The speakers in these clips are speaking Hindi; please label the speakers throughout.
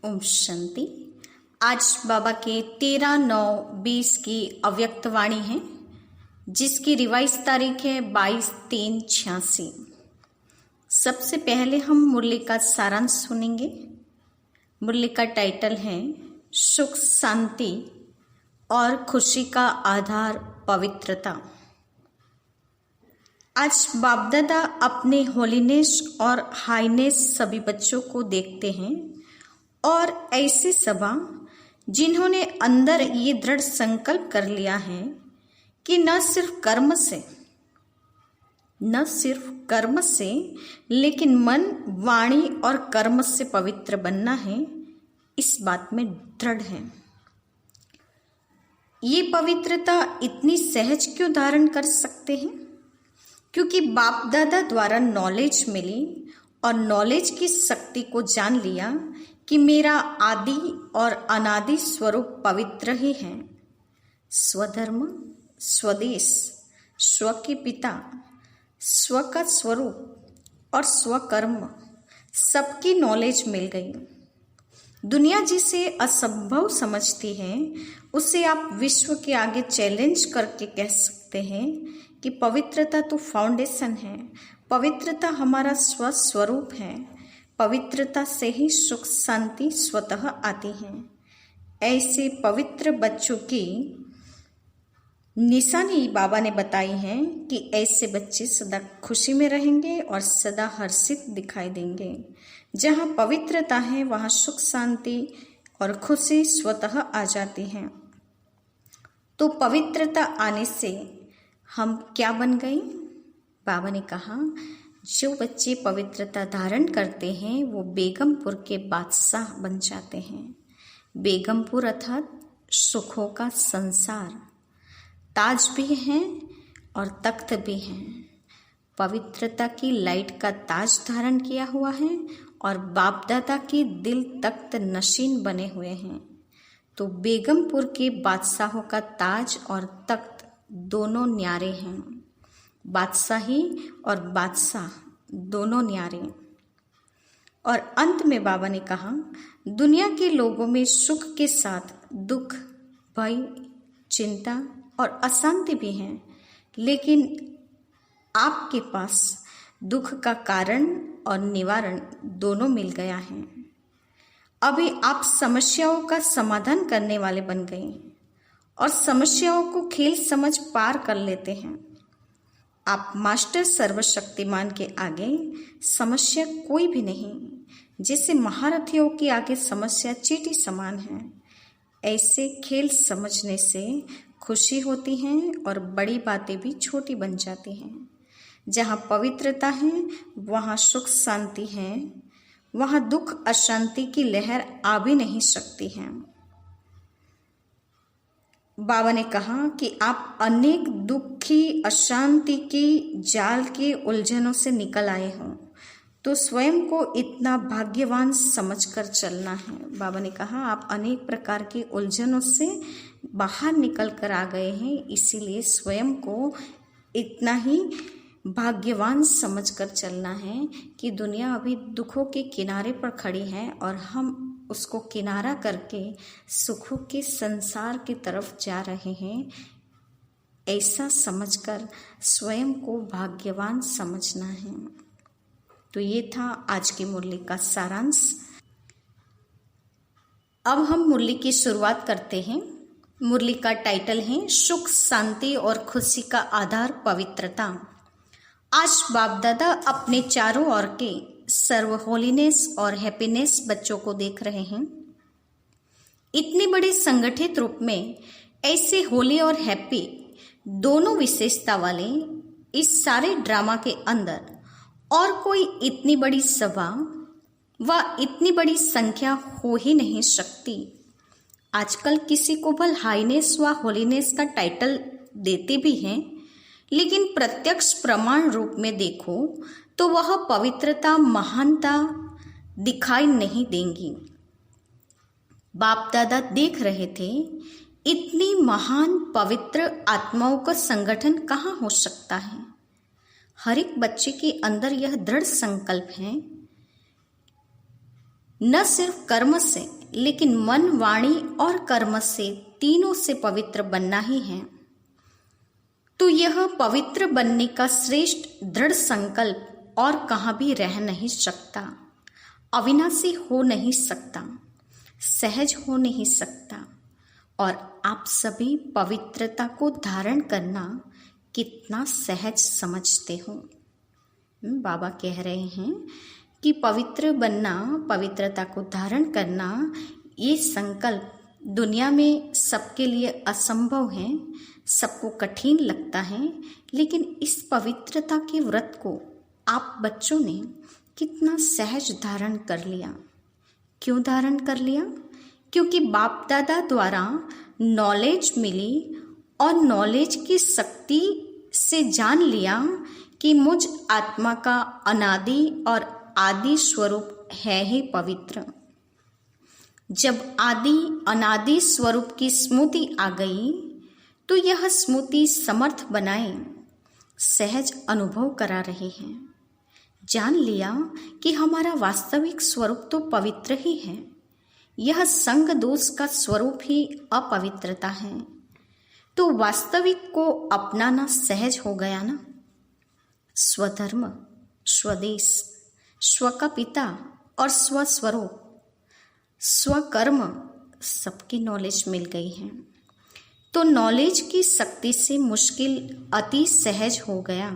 Speaker 1: ओम शांति। आज बाबा के 13/9/20 की अव्यक्त वाणी है, जिसकी रिवाइज तारीख है 22/3/86। सबसे पहले हम मुरली का सारांश सुनेंगे। मुरली का टाइटल है सुख शांति और खुशी का आधार पवित्रता। आज बाप दादा अपने होलीनेस और हाईनेस सभी बच्चों को देखते हैं और ऐसे सभा जिन्होंने अंदर ये दृढ़ संकल्प कर लिया है कि न सिर्फ कर्म से लेकिन मन, वाणी और कर्म से पवित्र बनना है, इस बात में दृढ़ है। ये पवित्रता इतनी सहज क्यों धारण कर सकते हैं? क्योंकि बाप दादा द्वारा नॉलेज मिली और नॉलेज की शक्ति को जान लिया कि मेरा आदि और अनादि स्वरूप पवित्र ही है। स्वधर्म, स्वदेश, स्व के पिता, स्व का स्वरूप और स्वकर्म, सबकी नॉलेज मिल गई। दुनिया जिसे असंभव समझती है, उसे आप विश्व के आगे चैलेंज करके कह सकते हैं कि पवित्रता तो फाउंडेशन है, पवित्रता हमारा स्वस्वरूप है, पवित्रता से ही सुख शांति स्वतः आती है। ऐसे पवित्र बच्चों की निशानी बाबा ने बताई है कि ऐसे बच्चे सदा खुशी में रहेंगे और सदा हर्षित दिखाई देंगे। जहाँ पवित्रता है वहाँ सुख शांति और खुशी स्वतः आ जाती है। तो पवित्रता आने से हम क्या बन गए? बाबा ने कहा, जो बच्चे पवित्रता धारण करते हैं वो बेगमपुर के बादशाह बन जाते हैं। बेगमपुर अर्थात सुखों का संसार, ताज भी हैं और तख्त भी हैं। पवित्रता की लाइट का ताज धारण किया हुआ है और बाप दादा की दिल तख्त नशीन बने हुए हैं। तो बेगमपुर के बादशाहों का ताज और तख्त दोनों न्यारे हैं। बादशाही और बादशाह दोनों न्यारे। और अंत में बाबा ने कहा, दुनिया के लोगों में सुख के साथ दुख, भय, चिंता और अशांति भी हैं, लेकिन आपके पास दुख का कारण और निवारण दोनों मिल गया है। अभी आप समस्याओं का समाधान करने वाले बन गए और समस्याओं को खेल समझ पार कर लेते हैं। आप मास्टर सर्वशक्तिमान के आगे समस्या कोई भी नहीं, जैसे महारथियों के आगे समस्या चींटी समान है। ऐसे खेल समझने से खुशी होती है और बड़ी बातें भी छोटी बन जाती हैं। जहाँ पवित्रता है वहाँ सुख शांति है, वहाँ दुख अशांति की लहर आ भी नहीं सकती है। बाबा ने कहा कि आप अनेक दुखी अशांति की जाल के उलझनों से निकल आए हो, तो स्वयं को इतना भाग्यवान समझकर चलना है। बाबा ने कहा आप अनेक प्रकार की उलझनों से बाहर निकल कर आ गए हैं, इसीलिए स्वयं को इतना ही भाग्यवान समझकर चलना है कि दुनिया अभी दुखों के किनारे पर खड़ी है और हम उसको किनारा करके सुखों के संसार की तरफ जा रहे हैं। ऐसा समझकर स्वयं को भाग्यवान समझना है। तो ये था आज की मुरली का सारांश। अब हम मुरली की शुरुआत करते हैं। मुरली का टाइटल है सुख शांति और खुशी का आधार पवित्रता। आज बाप दादा अपने चारों ओर के सर्व होलीनेस और हैप्पीनेस बच्चों को देख रहे हैं। इतनी बड़ी संगठित रूप में ऐसे होली और हैप्पी दोनों विशेषता वाले इस सारे ड्रामा के अंदर और कोई इतनी बड़ी सभा व इतनी बड़ी संख्या हो ही नहीं सकती। आजकल किसी को भल हाईनेस व होलीनेस का टाइटल देते भी हैं, लेकिन प्रत्यक्ष प्रमाण रूप में देखो तो वह पवित्रता, महानता दिखाई नहीं देंगी। बाप दादा देख रहे थे, इतनी महान पवित्र आत्माओं का संगठन कहाँ हो सकता है। हर एक बच्चे के अंदर यह दृढ़ संकल्प है न सिर्फ कर्म से लेकिन मन, वाणी और कर्म से, तीनों से पवित्र बनना ही है। तो यह पवित्र बनने का श्रेष्ठ दृढ़ संकल्प और कहाँ भी रह नहीं सकता, अविनाशी हो नहीं सकता, सहज हो नहीं सकता। और आप सभी पवित्रता को धारण करना कितना सहज समझते हो। बाबा कह रहे हैं कि पवित्र बनना, पवित्रता को धारण करना, ये संकल्प दुनिया में सबके लिए असंभव है, सबको कठिन लगता है। लेकिन इस पवित्रता के व्रत को आप बच्चों ने कितना सहज धारण कर लिया। क्यों धारण कर लिया? क्योंकि बाप दादा द्वारा नॉलेज मिली और नॉलेज की शक्ति से जान लिया कि मुझ आत्मा का अनादि और आदि स्वरूप है ही पवित्र। जब आदि अनादि स्वरूप की स्मृति आ गई तो यह स्मृति समर्थ बनाए सहज अनुभव करा रहे हैं। जान लिया कि हमारा वास्तविक स्वरूप तो पवित्र ही है, यह संग दोष का स्वरूप ही अपवित्रता है। तो वास्तविक को अपनाना सहज हो गया ना। स्वधर्म, स्वदेश, स्व का पिता और स्वस्वरूप, स्वकर्म, सबकी नॉलेज मिल गई है। तो नॉलेज की शक्ति से मुश्किल अति सहज हो गया।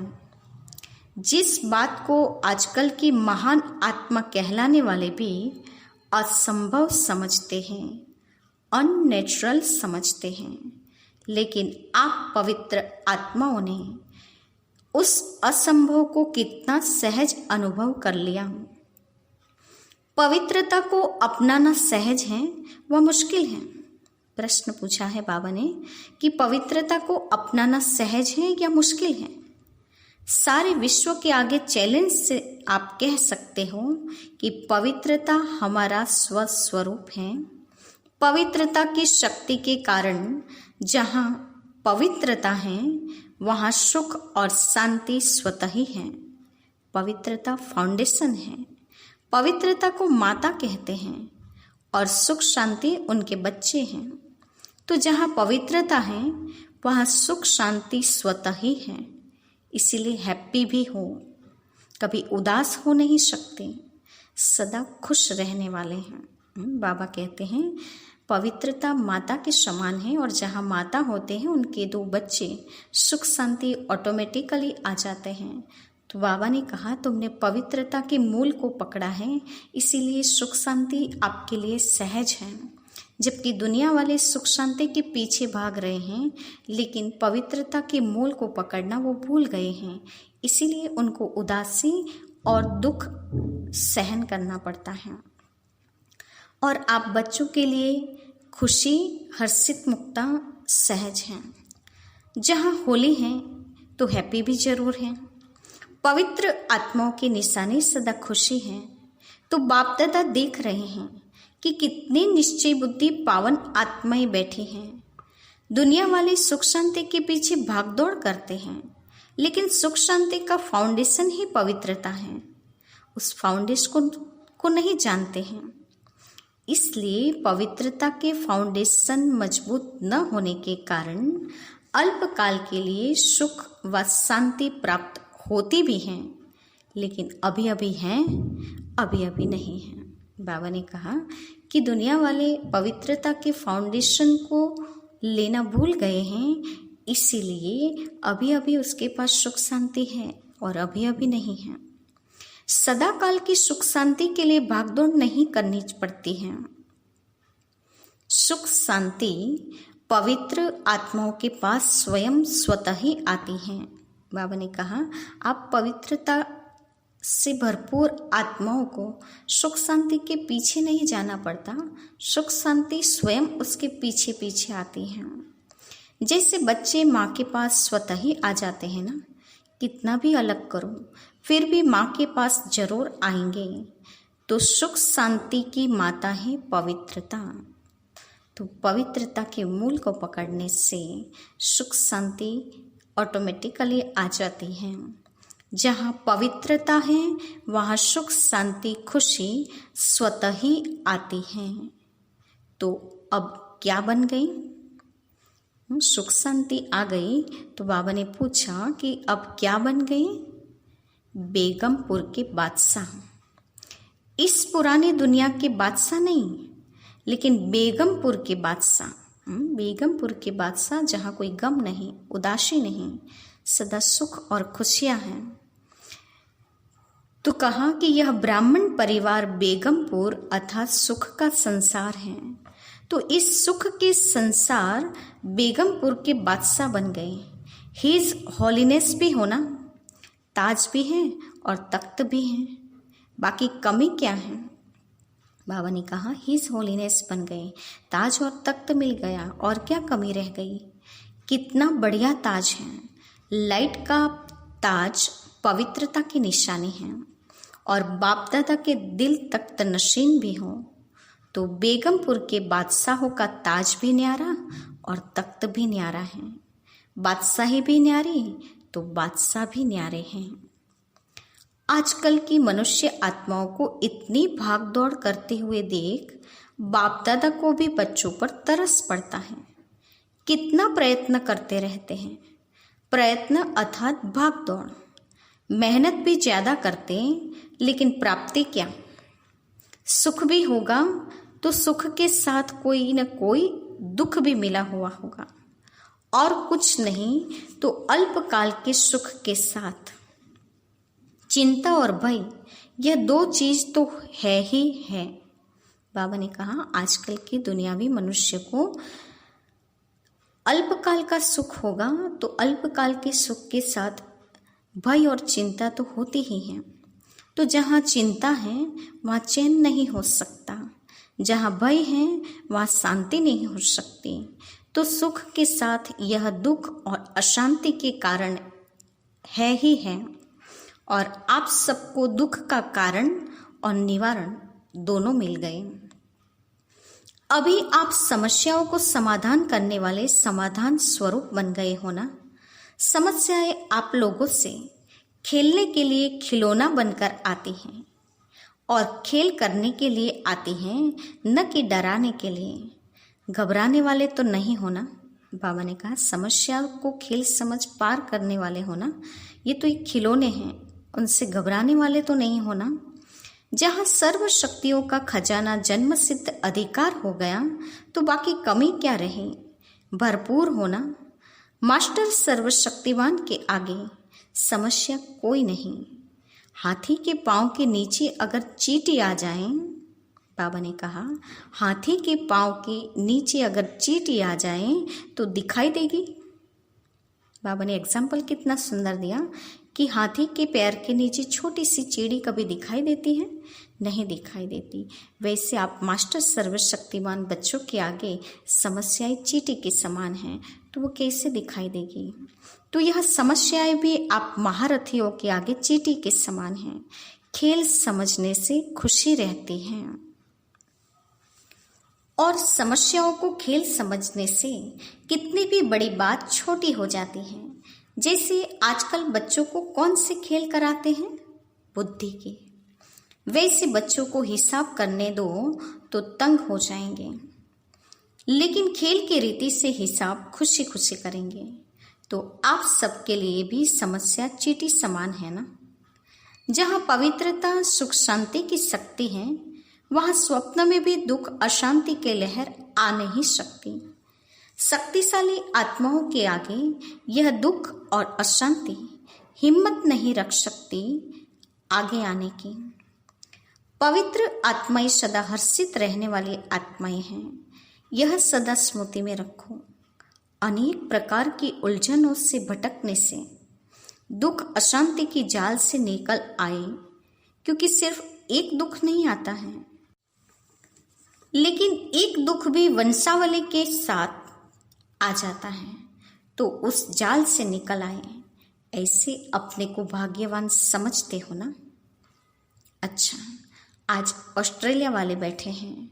Speaker 1: जिस बात को आजकल की महान आत्मा कहलाने वाले भी असंभव समझते हैं, अननेचुरल समझते हैं, लेकिन आप पवित्र आत्माओं ने उस असंभव को कितना सहज अनुभव कर लिया। पवित्रता को अपनाना सहज है व मुश्किल है। प्रश्न पूछा है बाबा ने कि पवित्रता को अपनाना सहज है या मुश्किल है। सारे विश्व के आगे चैलेंज से आप कह सकते हो कि पवित्रता हमारा स्वस्वरूप है। पवित्रता की शक्ति के कारण जहाँ पवित्रता है वहाँ सुख और शांति स्वतः ही है। पवित्रता फाउंडेशन है। पवित्रता को माता कहते हैं और सुख शांति उनके बच्चे हैं। तो जहाँ पवित्रता है वहाँ सुख शांति स्वतः ही है। इसीलिए हैप्पी भी हो, कभी उदास हो नहीं सकते, सदा खुश रहने वाले हैं। बाबा कहते हैं पवित्रता माता के समान है और जहाँ माता होते हैं उनके दो बच्चे सुख शांति ऑटोमेटिकली आ जाते हैं। तो बाबा ने कहा तुमने पवित्रता के मूल को पकड़ा है, इसीलिए सुख शांति आपके लिए सहज है। जबकि दुनिया वाले सुख शांति के पीछे भाग रहे हैं, लेकिन पवित्रता के मूल को पकड़ना वो भूल गए हैं, इसीलिए उनको उदासी और दुख सहन करना पड़ता है। और आप बच्चों के लिए खुशी, हर्षित, मुक्ता सहज हैं। जहाँ होली है तो हैप्पी भी जरूर है। पवित्र आत्माओं की निशानी सदा खुशी है। तो बाप दादा देख रहे हैं कि कितनी निश्चय बुद्धि पावन आत्माएं बैठी हैं। दुनिया वाले सुख शांति के पीछे भागदौड़ करते हैं, लेकिन सुख शांति का फाउंडेशन ही पवित्रता है। उस फाउंडेशन को नहीं जानते हैं। इसलिए पवित्रता के फाउंडेशन मजबूत न होने के कारण अल्पकाल के लिए सुख व शांति प्राप्त होती भी हैं, लेकिन अभी अभी हैं, अभी अभी नहीं हैं। बाबा ने कहा कि दुनिया वाले पवित्रता के फाउंडेशन को लेना भूल गए हैं, इसीलिए अभी अभी उसके पास सुख शांति है और अभी अभी नहीं है। सदा काल की सुख शांति के लिए भागदौड़ नहीं करनी पड़ती है। सुख शांति पवित्र आत्माओं के पास स्वयं स्वतः ही आती है। बाबा ने कहा आप पवित्रता से भरपूर आत्माओं को सुख शांति के पीछे नहीं जाना पड़ता, सुख शांति स्वयं उसके पीछे पीछे आती है। जैसे बच्चे माँ के पास स्वतः ही आ जाते हैं ना, कितना भी अलग करो फिर भी माँ के पास जरूर आएंगे। तो सुख शांति की माता है पवित्रता। तो पवित्रता के मूल को पकड़ने से सुख शांति ऑटोमेटिकली आ जाती है। जहाँ पवित्रता है वहाँ सुख शांति खुशी स्वतः ही आती है। तो अब क्या बन गई? सुख शांति आ गई। तो बाबा ने पूछा कि अब क्या बन गई? बेगमपुर के बादशाह। इस पुरानी दुनिया के बादशाह नहीं, लेकिन बेगमपुर के बादशाह। बेगमपुर के बादशाह जहाँ कोई गम नहीं, उदासी नहीं, सदा सुख और खुशियाँ हैं। तो कहा कि यह ब्राह्मण परिवार बेगमपुर अर्थात सुख का संसार है। तो इस सुख के संसार बेगमपुर के बादशाह बन गए। हिज हॉलीनेस भी होना, ताज भी है और तख्त भी है, बाकी कमी क्या है? बाबा ने कहा हिज होलीनेस बन गए, ताज और तख्त मिल गया, और क्या कमी रह गई? कितना बढ़िया ताज है। लाइट का ताज पवित्रता की निशानी है और बाप दादा के दिल तख्त नशीन भी हो। तो बेगमपुर के बादशाहों का ताज भी न्यारा और तख्त भी न्यारा है। बादशाही भी न्यारी तो बादशाह भी न्यारे हैं। आजकल की मनुष्य आत्माओं को इतनी भाग दौड़ करते हुए देख बाप दादा को भी बच्चों पर तरस पड़ता है। कितना प्रयत्न करते रहते हैं। प्रयत्न अर्थात भाग दौड़, मेहनत भी ज्यादा करते हैं, लेकिन प्राप्ति क्या? सुख भी होगा तो सुख के साथ कोई न कोई दुख भी मिला हुआ होगा, और कुछ नहीं तो अल्पकाल के सुख के साथ चिंता और भय, यह दो चीज तो है ही है। बाबा ने कहा आजकल की दुनियावी मनुष्य को अल्पकाल का सुख होगा तो अल्पकाल के सुख के साथ भय और चिंता तो होती ही है। तो जहाँ चिंता है वहाँ चैन नहीं हो सकता, जहाँ भय है वहाँ शांति नहीं हो सकती। तो सुख के साथ यह दुख और अशांति के कारण है ही है, और आप सबको दुख का कारण और निवारण दोनों मिल गए। अभी आप समस्याओं को समाधान करने वाले समाधान स्वरूप बन गए हो ना। समस्याएं आप लोगों से खेलने के लिए खिलौना बनकर आती हैं और खेल करने के लिए आती हैं, न कि डराने के लिए। घबराने वाले तो नहीं होना। बाबा ने कहा समस्या को खेल समझ पार करने वाले होना। ये तो एक खिलौने हैं, उनसे घबराने वाले तो नहीं होना। जहाँ सर्व शक्तियों का खजाना जन्म सिद्ध अधिकार हो गया तो बाकी कमी क्या रही? भरपूर होना। मास्टर सर्वशक्तिवान के आगे समस्या कोई नहीं। हाथी के पांव के नीचे अगर चींटी आ जाए, बाबा ने कहा हाथी के पांव के नीचे अगर चींटी आ जाए तो दिखाई देगी। बाबा ने एग्जाम्पल कितना सुंदर दिया कि हाथी के पैर के नीचे छोटी सी चींटी कभी दिखाई देती है? नहीं दिखाई देती। वैसे आप मास्टर सर्वशक्तिमान बच्चों के आगे समस्याएं चींटी के समान हैं, तो वो कैसे दिखाई देगी? तो यह समस्याएं भी आप महारथियों के आगे चींटी के समान हैं। खेल समझने से खुशी रहती है, और समस्याओं को खेल समझने से कितनी भी बड़ी बात छोटी हो जाती है। जैसे आजकल बच्चों को कौन से खेल कराते हैं? बुद्धि के। वैसे बच्चों को हिसाब करने दो तो तंग हो जाएंगे, लेकिन खेल की रीति से हिसाब खुशी खुशी करेंगे। तो आप सबके लिए भी समस्या चींटी समान है ना। जहाँ पवित्रता सुख शांति की शक्ति है, वहाँ स्वप्न में भी दुख अशांति के लहर आ नहीं सकती। शक्तिशाली आत्माओं के आगे यह दुख और अशांति हिम्मत नहीं रख सकती आगे आने की। पवित्र आत्माएं सदा हर्षित रहने वाली आत्माएं हैं, यह सदा स्मृति में रखो। अनेक प्रकार की उलझनों से भटकने से, दुख अशांति की जाल से निकल आए, क्योंकि सिर्फ एक दुख नहीं आता है, लेकिन एक दुख भी वंशावली के साथ आ जाता है। तो उस जाल से निकल आए। ऐसे अपने को भाग्यवान समझते हो ना। अच्छा, आज ऑस्ट्रेलिया वाले बैठे हैं।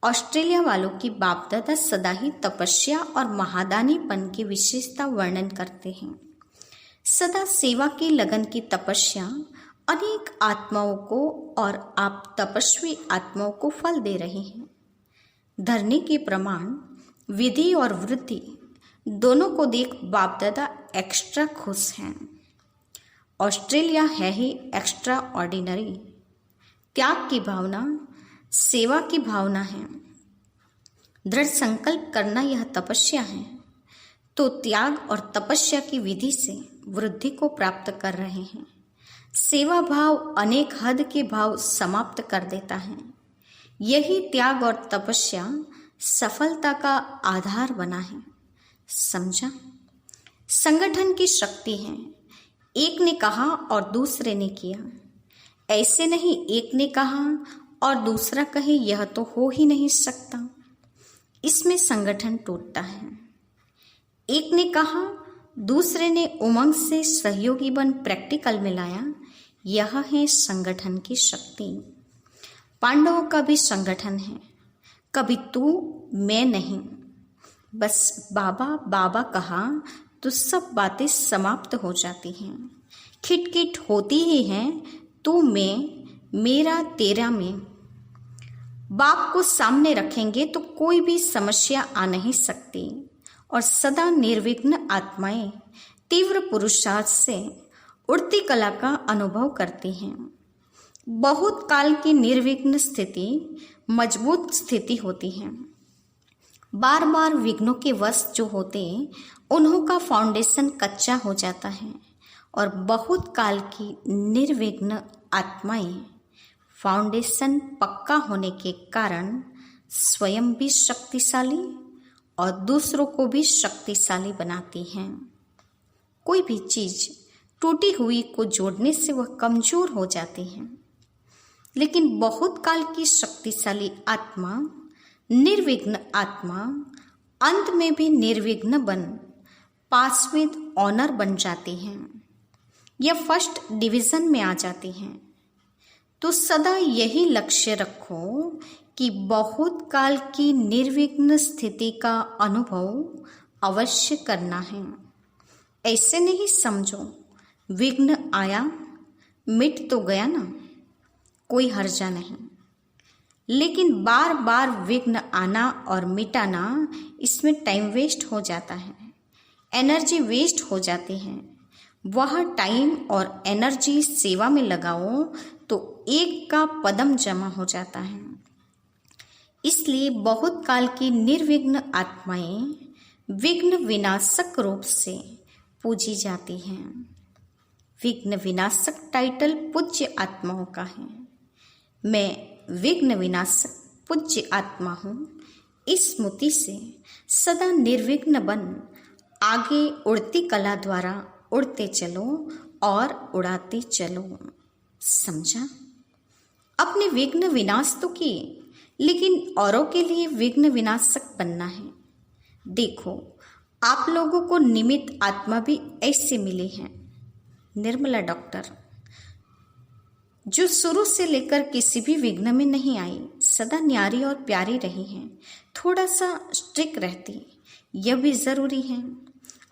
Speaker 1: ऑस्ट्रेलिया वालों की बाप दादा सदा ही तपस्या और महादानीपन की विशेषता वर्णन करते हैं। सदा सेवा की लगन की तपस्या अनेक आत्माओं को और आप तपस्वी आत्माओं को फल दे रहे हैं। धरने के प्रमाण विधि और वृद्धि दोनों को देख बाप दादा एक्स्ट्रा खुश हैं। ऑस्ट्रेलिया है ही एक्स्ट्रा ऑर्डिनरी। त्याग की भावना सेवा की भावना है। दृढ़ संकल्प करना यह तपस्या है। तो त्याग और तपस्या की विधि से वृद्धि को प्राप्त कर रहे हैं। सेवा भाव अनेक हद के भाव समाप्त कर देता है। यही त्याग और तपस्या सफलता का आधार बना है। समझा? संगठन की शक्ति है। एक ने कहा और दूसरे ने किया। ऐसे नहीं एक ने कहा और दूसरा कहे यह तो हो ही नहीं सकता। इसमें संगठन टूटता है। एक ने कहा, दूसरे ने उमंग से सहयोगी बन प्रैक्टिकल में लाया। यह है संगठन की शक्ति। पांडवों का भी संगठन है। कभी तू मैं नहीं, बस बाबा बाबा कहा तो सब बातें समाप्त हो जाती हैं। खिटखिट होती ही है तू मैं मेरा तेरा में। बाप को सामने रखेंगे तो कोई भी समस्या आ नहीं सकती और सदा निर्विघ्न आत्माएं तीव्र पुरुषार्थ से उड़ती कला का अनुभव करती हैं। बहुत काल की निर्विघ्न स्थिति मजबूत स्थिति होती है। बार बार विघ्नों के वश जो होते उन्हों का फाउंडेशन कच्चा हो जाता है और बहुत काल की निर्विघ्न आत्माएं फाउंडेशन पक्का होने के कारण स्वयं भी शक्तिशाली और दूसरों को भी शक्तिशाली बनाती हैं। कोई भी चीज टूटी हुई को जोड़ने से वह कमजोर हो जाती है, लेकिन बहुत काल की शक्तिशाली आत्मा निर्विघ्न आत्मा अंत में भी निर्विघ्न बन पास विद ऑनर बन जाती हैं या फर्स्ट डिवीजन में आ जाती हैं। तो सदा यही लक्ष्य रखो कि बहुत काल की निर्विघ्न स्थिति का अनुभव अवश्य करना है। ऐसे नहीं समझो विघ्न आया मिट तो गया ना, कोई हर्जा नहीं। लेकिन बार बार विघ्न आना और मिटाना, इसमें टाइम वेस्ट हो जाता है, एनर्जी वेस्ट हो जाती है। वह टाइम और एनर्जी सेवा में लगाओ तो एक का पदम जमा हो जाता है। इसलिए बहुत काल की निर्विघ्न आत्माएं विघ्न विनाशक रूप से पूजी जाती हैं। विघ्न विनाशक टाइटल पूज्य आत्माओं का है। मैं विघ्न विनाशक पूज्य आत्मा हूँ। इस स्मृति से सदा निर्विघ्न बन आगे उड़ती कला द्वारा उड़ते चलो और उड़ाते चलो। समझा? अपने विघ्न विनाश तो किए, लेकिन औरों के लिए विघ्न विनाशक बनना है। देखो, आप लोगों को निमित्त आत्मा भी ऐसे मिली है। निर्मला डॉक्टर जो शुरू से लेकर किसी भी विघ्न में नहीं आई, सदा न्यारी और प्यारी रही हैं। थोड़ा सा स्ट्रिक्ट रहती, यह भी जरूरी है।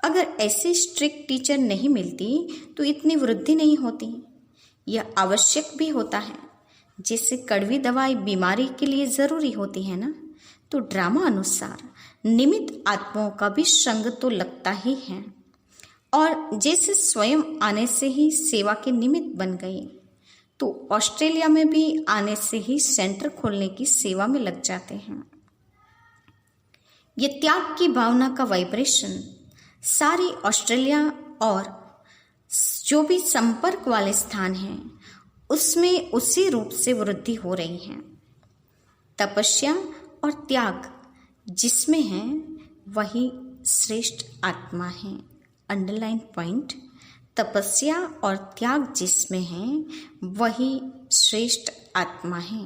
Speaker 1: अगर ऐसे स्ट्रिक्ट टीचर नहीं मिलती तो इतनी वृद्धि नहीं होती। यह आवश्यक भी होता है। जैसे कड़वी दवाई बीमारी के लिए जरूरी होती है ना, तो ड्रामा अनुसार निमित्त आत्माओं का भी संग तो लगता ही है। और जैसे स्वयं आने से ही सेवा के निमित्त बन गई, तो ऑस्ट्रेलिया में भी आने से ही सेंटर खोलने की सेवा में लग जाते हैं। ये त्याग की भावना का वाइब्रेशन सारी ऑस्ट्रेलिया और जो भी संपर्क वाले स्थान हैं उसमें उसी रूप से वृद्धि हो रही है। तपस्या और त्याग जिसमें है वही श्रेष्ठ आत्मा है। अंडरलाइन पॉइंट, तपस्या और त्याग जिसमें है वही श्रेष्ठ आत्मा है।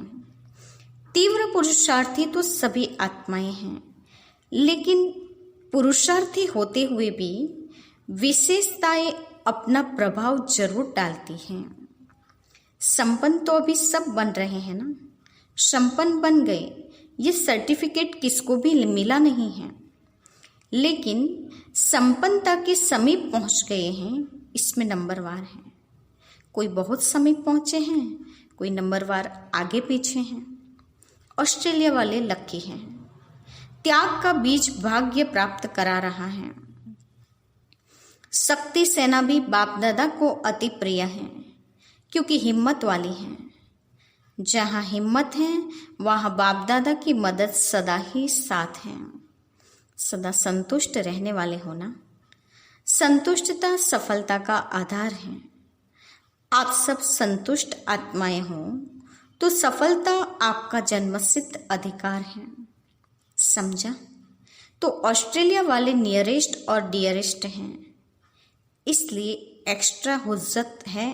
Speaker 1: तीव्र पुरुषार्थी तो सभी आत्माएं हैं, लेकिन पुरुषार्थी होते हुए भी विशेषताएं अपना प्रभाव जरूर डालती हैं। संपन्न तो अभी सब बन रहे हैं ना, संपन्न बन गए, ये सर्टिफिकेट किसको भी मिला नहीं है, लेकिन संपन्नता के समीप पहुंच गए हैं इसमें नंबरवार हैं। कोई बहुत समीप पहुंचे हैं, कोई नंबरवार आगे पीछे हैं। ऑस्ट्रेलिया वाले लकी हैं। त्याग का बीज भाग्य प्राप्त करा रहा है। शक्ति सेना भी बाप दादा को अति प्रिय है, क्योंकि हिम्मत वाली है। जहाँ हिम्मत है वहाँ बाप दादा की मदद सदा ही साथ है। सदा संतुष्ट रहने वाले होना। संतुष्टता सफलता का आधार है। आप सब संतुष्ट आत्माएं हो तो सफलता आपका जन्मसिद्ध अधिकार है। समझा? तो ऑस्ट्रेलिया वाले नियरेस्ट और डियरेस्ट हैं, इसलिए एक्स्ट्रा हुज्जत है।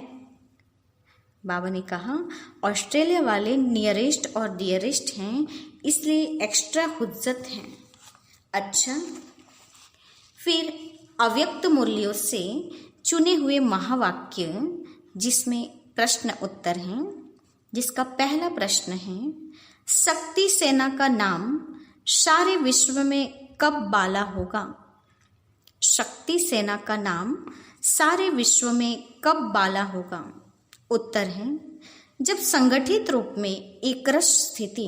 Speaker 1: बाबा ने कहा ऑस्ट्रेलिया वाले नियरेस्ट और डियरेस्ट हैं, इसलिए एक्स्ट्रा हुज्जत है। अच्छा, फिर अव्यक्त मूल्यों से चुने हुए महावाक्य, जिसमें प्रश्न उत्तर हैं, जिसका पहला प्रश्न है, शक्ति सेना का नाम सारे विश्व में कब बाला होगा? शक्ति सेना का नाम सारे विश्व में कब बाला होगा? उत्तर है, जब संगठित रूप में एक रस स्थिति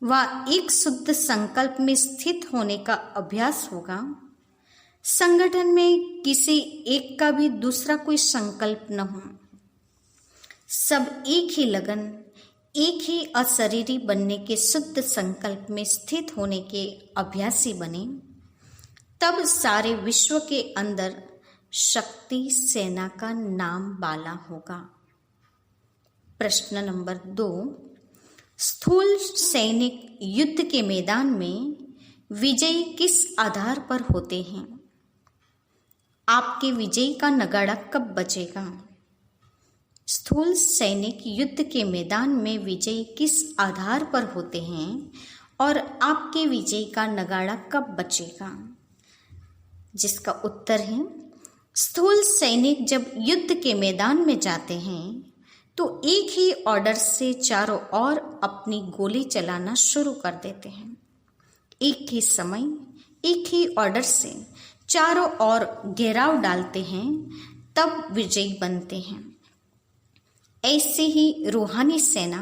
Speaker 1: व एक शुद्ध संकल्प में स्थित होने का अभ्यास होगा। संगठन में किसी एक का भी दूसरा कोई संकल्प न हो, सब एक ही लगन, एक ही अशरीरी बनने के शुद्ध संकल्प में स्थित होने के अभ्यासी बने, तब सारे विश्व के अंदर शक्ति सेना का नाम बाला होगा। प्रश्न नंबर 2, स्थूल सैनिक युद्ध के मैदान में विजयी किस आधार पर होते हैं? आपके विजय का नगाड़ा कब बजेगा? स्थूल सैनिक युद्ध के मैदान में विजय किस आधार पर होते हैं और आपके विजय का नगाड़ा कब बजेगा? जिसका उत्तर है, स्थूल सैनिक जब युद्ध के मैदान में जाते हैं तो एक ही ऑर्डर से चारों ओर अपनी गोली चलाना शुरू कर देते हैं। एक ही समय, एक ही ऑर्डर से चारों ओर घेराव डालते हैं, तब विजयी बनते हैं। ऐसे ही रूहानी सेना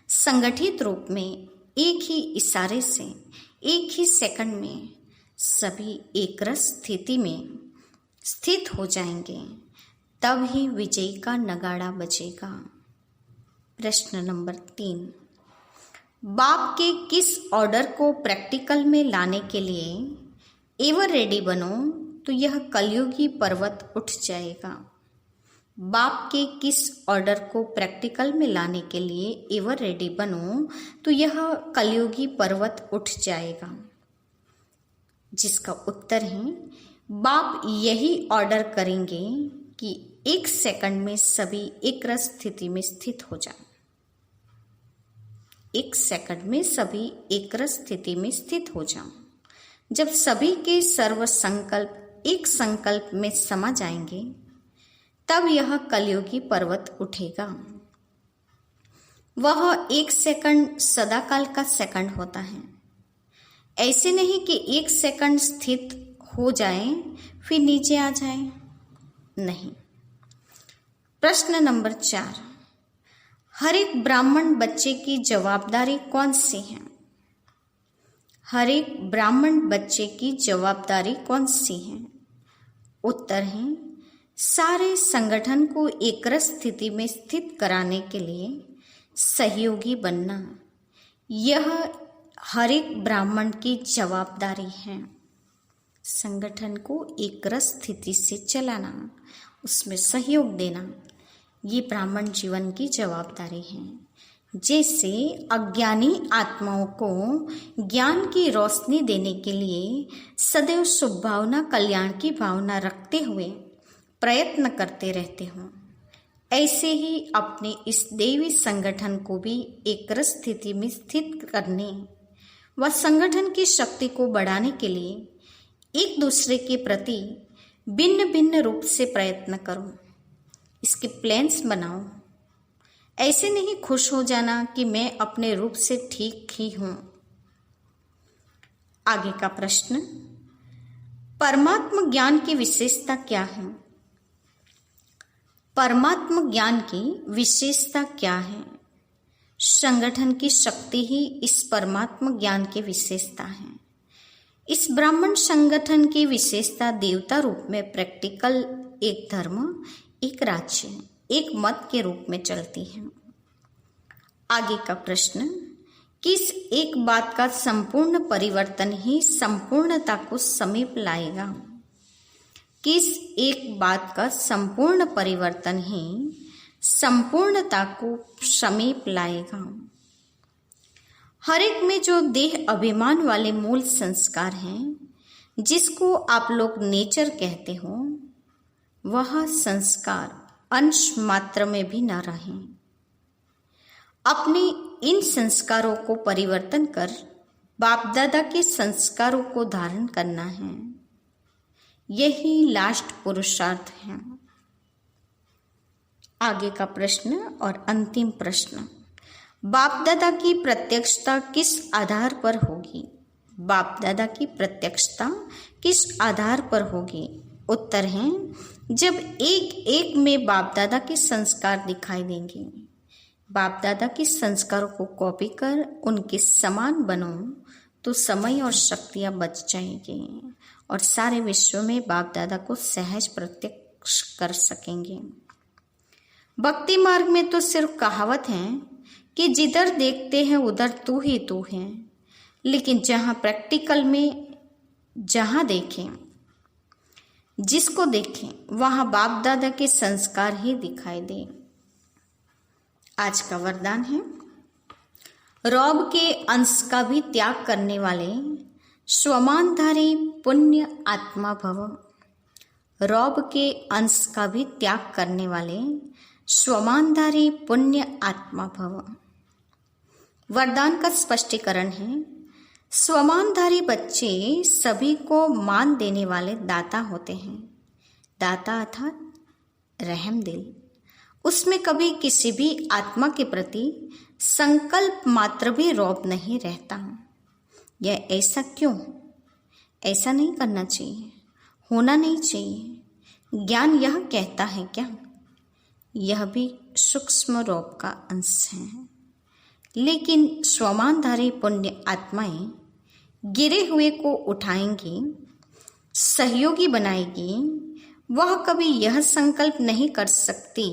Speaker 1: संगठित रूप में एक ही इशारे से एक ही सेकंड में सभी एकरस स्थिति में स्थित हो जाएंगे, तब ही विजय का नगाड़ा बजेगा। प्रश्न नंबर 3, बाप के किस ऑर्डर को प्रैक्टिकल में लाने के लिए एवर रेडी बनो तो यह कलयुगी पर्वत उठ जाएगा? बाप के किस ऑर्डर को प्रैक्टिकल में लाने के लिए एवर रेडी बनो तो यह कलयुगी पर्वत उठ जाएगा? जिसका उत्तर है, बाप यही ऑर्डर करेंगे कि एक सेकंड में सभी एक रस स्थिति में स्थित हो जाए। एक सेकंड में सभी एक रस स्थिति में स्थित हो जाओ। जब सभी के सर्व संकल्प एक संकल्प में समा जाएंगे, तब यह कलयुगी पर्वत उठेगा। वह एक सेकंड सदाकाल का सेकंड होता है। ऐसे नहीं कि एक सेकंड स्थित हो जाए फिर नीचे आ जाए, नहीं। प्रश्न नंबर 4, हर एक ब्राह्मण बच्चे की जवाबदारी कौन सी है? हर एक ब्राह्मण बच्चे की जवाबदारी कौन सी है? उत्तर है, सारे संगठन को एकरस स्थिति में स्थित कराने के लिए सहयोगी बनना। यह हर एक ब्राह्मण की जवाबदारी है। संगठन को एकरस स्थिति से चलाना, उसमें सहयोग देना, ये ब्राह्मण जीवन की जवाबदारी है। जैसे अज्ञानी आत्माओं को ज्ञान की रोशनी देने के लिए सदैव शुभ भावना, कल्याण की भावना रखते हुए प्रयत्न करते रहते हो, ऐसे ही अपने इस देवी संगठन को भी एकरस स्थिति में स्थित करने व संगठन की शक्ति को बढ़ाने के लिए एक दूसरे के प्रति भिन्न भिन्न रूप से प्रयत्न करो। इसके प्लान्स बनाओ। ऐसे नहीं खुश हो जाना कि मैं अपने रूप से ठीक ही हूं। आगे का प्रश्न, परमात्मा ज्ञान की विशेषता क्या है? परमात्म ज्ञान की विशेषता क्या है? संगठन की शक्ति ही इस परमात्म ज्ञान की विशेषता है। इस ब्राह्मण संगठन की विशेषता देवता रूप में प्रैक्टिकल एक धर्म, एक राज्य, एक मत के रूप में चलती है। आगे का प्रश्न, किस एक बात का संपूर्ण परिवर्तन ही संपूर्णता को समीप लाएगा? किस एक बात का संपूर्ण परिवर्तन ही संपूर्णता को समीप लाएगा? हर एक में जो देह अभिमान वाले मूल संस्कार हैं, जिसको आप लोग नेचर कहते हो, वह संस्कार अंश मात्र में भी न रहें। अपने इन संस्कारों को परिवर्तन कर बाप दादा के संस्कारों को धारण करना है। यही लास्ट पुरुषार्थ है। आगे का प्रश्न और अंतिम प्रश्न, बाप दादा की प्रत्यक्षता किस आधार पर होगी? बाप दादा की प्रत्यक्षता किस आधार पर होगी? उत्तर है, जब एक एक में बाप दादा के संस्कार दिखाई देंगे। बाप दादा के संस्कारों को कॉपी कर उनके समान बनो तो समय और शक्तियाँ बच जाएंगी और सारे विश्व में बाप दादा को सहज प्रत्यक्ष कर सकेंगे। भक्ति मार्ग में तो सिर्फ कहावत है कि जिधर देखते हैं उधर तू ही तू है, लेकिन जहाँ प्रैक्टिकल में जहाँ देखें, जिसको देखें, वहाँ बाप दादा के संस्कार ही दिखाई दे। आज का वरदान है, रौब के अंश का भी त्याग करने वाले स्वमानधारी पुण्य आत्मा भव। रौब के अंश का भी त्याग करने वाले स्वमानधारी पुण्य आत्मा भव। वरदान का स्पष्टीकरण है, स्वमानधारी बच्चे सभी को मान देने वाले दाता होते हैं। दाता अर्थात रहम दिल। उसमें कभी किसी भी आत्मा के प्रति संकल्प मात्र भी रौब नहीं रहता। यह ऐसा क्यों? ऐसा नहीं करना चाहिए, होना नहीं चाहिए। ज्ञान यह कहता है क्या? यह भी सूक्ष्म रौब का अंश है। लेकिन स्वमानधारी पुण्य आत्माएं गिरे हुए को उठाएंगी, सहयोगी बनाएगी। वह कभी यह संकल्प नहीं कर सकती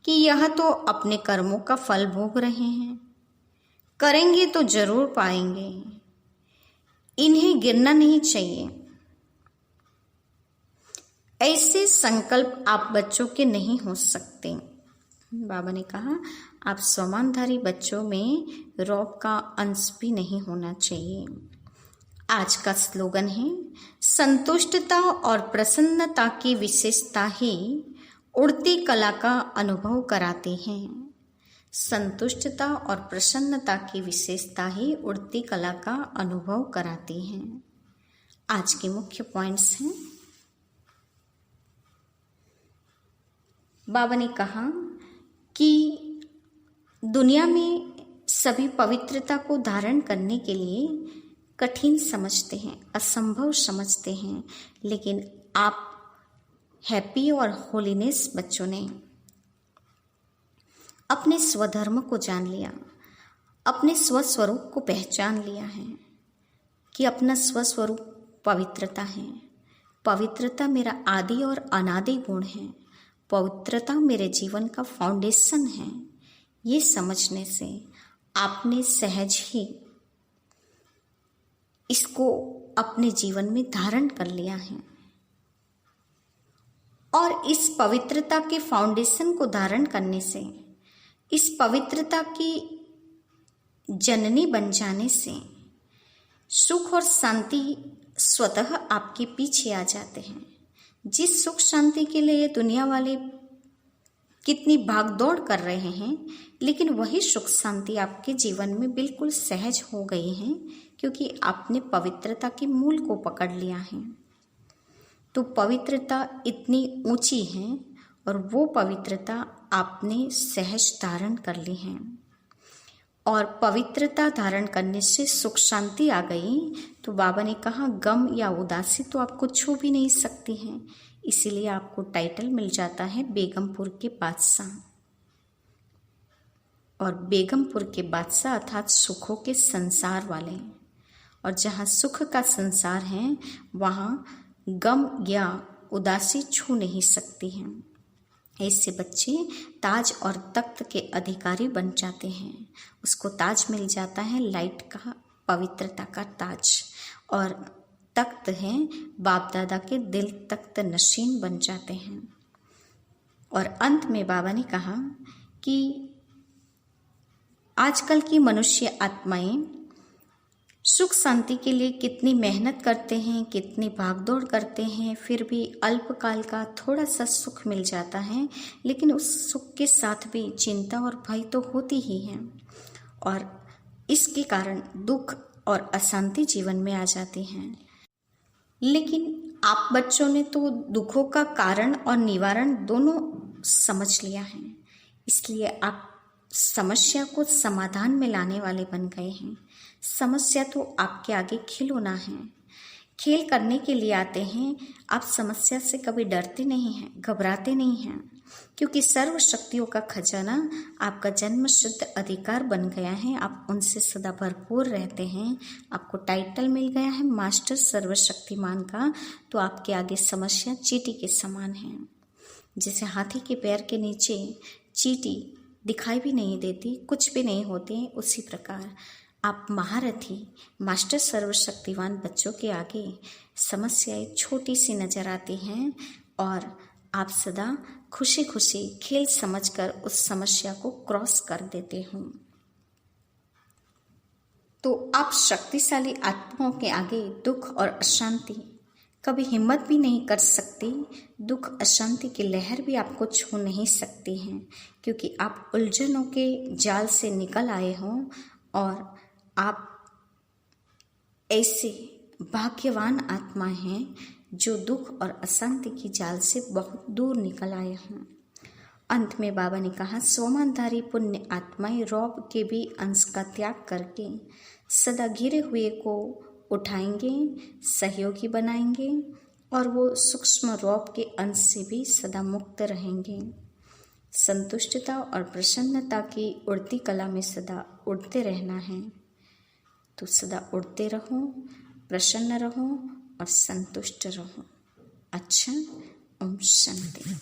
Speaker 1: कि यह तो अपने कर्मों का फल भोग रहे हैं, करेंगे तो जरूर पाएंगे। इन्हें गिरना नहीं चाहिए। ऐसे संकल्प आप बच्चों के नहीं हो सकते। बाबा ने कहा, आप स्वमानधारी बच्चों में रौब का अंश भी नहीं होना चाहिए। आज का स्लोगन है, संतुष्टता और प्रसन्नता की विशेषता ही उड़ती कला का अनुभव कराती हैं। संतुष्टता और प्रसन्नता की विशेषता ही उड़ती कला का अनुभव कराती हैं। आज के मुख्य पॉइंट्स हैं, बाबा ने कहा कि दुनिया में सभी पवित्रता को धारण करने के लिए कठिन समझते हैं, असंभव समझते हैं, लेकिन आप हैप्पी और होलीनेस बच्चों ने अपने स्वधर्म को जान लिया, अपने स्वस्वरूप को पहचान लिया है कि अपना स्वस्वरूप पवित्रता है। पवित्रता मेरा आदि और अनादि गुण है। पवित्रता मेरे जीवन का फाउंडेशन है। ये समझने से आपने सहज ही इसको अपने जीवन में धारण कर लिया है और इस पवित्रता के फाउंडेशन को धारण करने से, इस पवित्रता की जननी बन जाने से सुख और शांति स्वतः आपके पीछे आ जाते हैं। जिस सुख शांति के लिए दुनिया वाले कितनी भागदौड़ कर रहे हैं, लेकिन वही सुख शांति आपके जीवन में बिल्कुल सहज हो गई है, क्योंकि आपने पवित्रता के मूल को पकड़ लिया है। तो पवित्रता इतनी ऊंची है और वो पवित्रता आपने सहज धारण कर ली है। और पवित्रता धारण करने से सुख शांति आ गई तो बाबा ने कहा, गम या उदासी तो आपको छू भी नहीं सकती हैं। इसीलिए आपको टाइटल मिल जाता है बेगमपुर के बादशाह। और बेगमपुर के बादशाह अर्थात सुखों के संसार वाले। और जहाँ सुख का संसार है वहाँ गम या उदासी छू नहीं सकती हैं। ऐसे बच्चे ताज और तख्त के अधिकारी बन जाते हैं। उसको ताज मिल जाता है लाइट का, पवित्रता का ताज, और तख्त है बाप दादा के दिल तख्त नशीन बन जाते हैं। और अंत में बाबा ने कहा कि आजकल की मनुष्य आत्माएं सुख शांति के लिए कितनी मेहनत करते हैं, कितनी भागदौड़ करते हैं, फिर भी अल्पकाल का थोड़ा सा सुख मिल जाता है, लेकिन उस सुख के साथ भी चिंता और भय तो होती ही है, और इसके कारण दुख और अशांति जीवन में आ जाती हैं। लेकिन आप बच्चों ने तो दुखों का कारण और निवारण दोनों समझ लिया है, इसलिए आप समस्या को समाधान में लाने वाले बन गए हैं। समस्या तो आपके आगे खिलौना है, खेल करने के लिए आते हैं। आप समस्या से कभी डरते नहीं हैं, घबराते नहीं हैं, क्योंकि सर्व शक्तियों का खजाना आपका जन्म सिद्ध अधिकार बन गया है। आप उनसे सदा भरपूर रहते हैं। आपको टाइटल मिल गया है मास्टर सर्वशक्तिमान का, तो आपके आगे समस्या चींटी के समान है। जैसे हाथी के पैर के नीचे चींटी दिखाई भी नहीं देती, कुछ भी नहीं होते, उसी प्रकार आप महारथी मास्टर सर्वशक्तिवान बच्चों के आगे समस्याएं छोटी सी नजर आती हैं, और आप सदा खुशी खुशी खेल समझकर उस समस्या को क्रॉस कर देते हो। तो आप शक्तिशाली आत्माओं के आगे दुख और अशांति कभी हिम्मत भी नहीं कर सकती। दुख अशांति की लहर भी आपको छू नहीं सकती हैं, क्योंकि आप उलझनों के जाल से निकल आए हो, और आप ऐसे भाग्यवान आत्मा हैं जो दुख और अशांति की जाल से बहुत दूर निकल आए हों। अंत में बाबा ने कहा, स्वमानधारी पुण्य आत्माएं रौब के भी अंश का त्याग करके सदा घिरे हुए को उठाएंगे, सहयोगी बनाएंगे, और वो सूक्ष्म रौब के अंश से भी सदा मुक्त रहेंगे। संतुष्टता और प्रसन्नता की उड़ती कला में सदा उड़ते रहना है। तो सदा उड़ते रहो, प्रसन्न रहो और संतुष्ट रहो। अच्छा, ओम शांति।